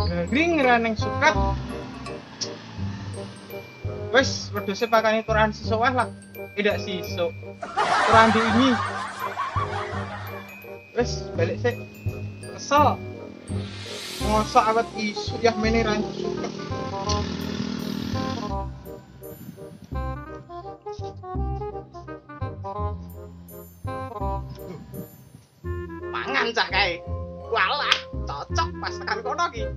garing raneng sukat. Wes wedhuse pakane turan sisuk wae lah. Tidak sisuk. Turan ini. Wes balik sik. Kesel. Mosok awet isu ya mene raneng sukat. Mangan cah kae. Walah, cocok pas tekan kono ki.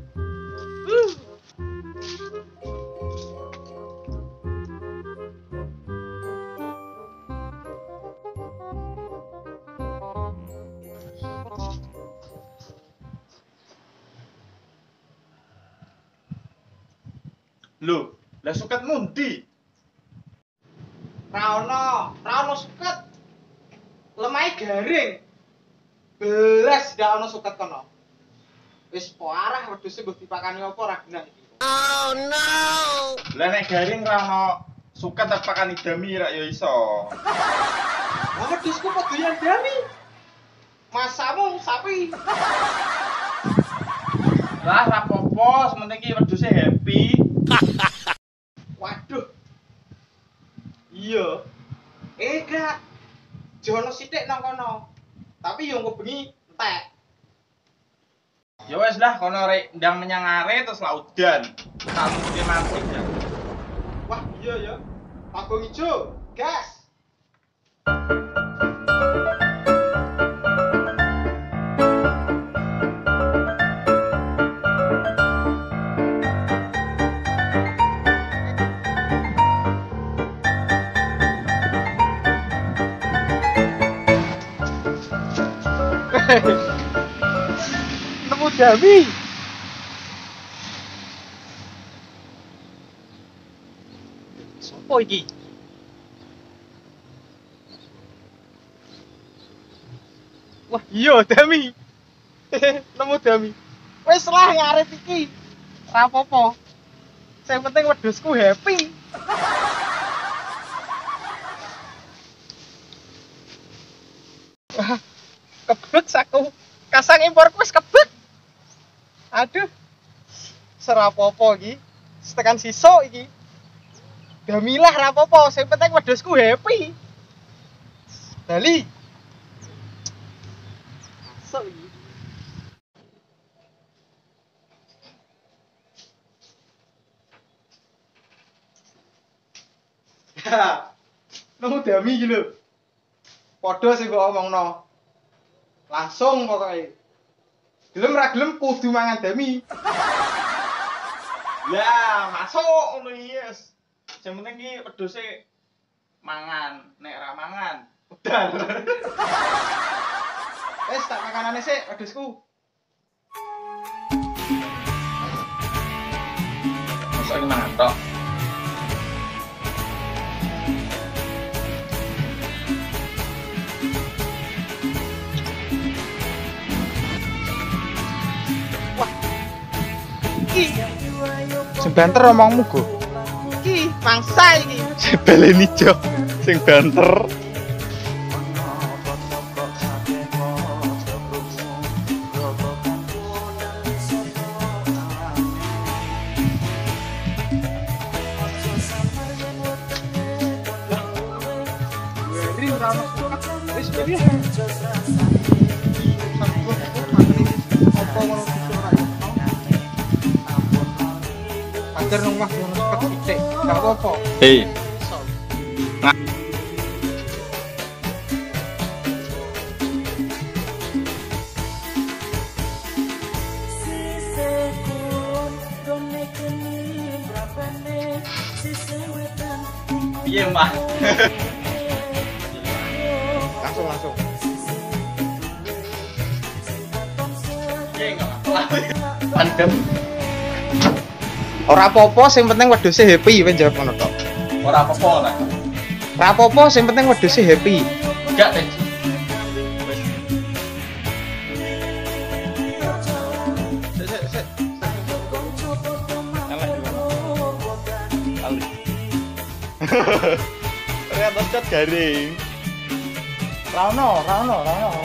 Lho, lah suket mundi? Ra ono suket. Lemahe garing. Belas ndak ono suket kono. Wis parah wedhuse mbok dipakani apa ora genah iki. Oh no. Lah nek garing ra ono suket tak pakani dami ra ya iso. Lah wedhusku kok doyan dami. Masamu sapi. Lah ra apa-apa, sementing iki wedhuse happy. Waduh. Iya. Gak. Jono sithik nang kono. Tapi yo engko bengi entek. Ya wes lah kono rek ndang menyang are terus laudan. Tak mesti mancing ya. Wah, iya ya. Pagong ijo. Gas. Nemu dami. Sopo iki? Wah, iya dami. Nemu dami. Wis lah ngaret iki. Ora apa-apa. Sing penting wedhusku happy. Kebek saku kasang imporku wis kebek. Aduh. Serapopo iki. Tekan sisuk iki. Damilah ra apa-apa, sing penting wedhusku happy. Bali. Masuk iki. Ya. Nemu dami iki lho. Padha sing mbok omongno. Langsung pokoknya. Gelem ra gelem kudu mangan dami. Ya, masuk ngono yes. Sing penting iki wedhuse mangan, nek ra mangan udan. Wes tak makanane sik wedhusku. Masuk iki mangan tok. Sing banter omongmu go. Iki mangsa iki. Sebeleni jo. Sing banter. Weri ora ono suket. Wis piye? Apa ngono Ajar nang wah ngono cepet sithik. Enggak apa-apa. Hei. Iya, Mbak. Langsung. Iya, enggak apa-apa. Pandem. Ora apa-apa, sing penting wedhuse happy, ben jawab ngono tok. Ora apa-apa ora. Ora apa-apa, sing penting wedhuse happy. Enggak, Teh. Sik. Ternyata cat garing. Rano. Garing.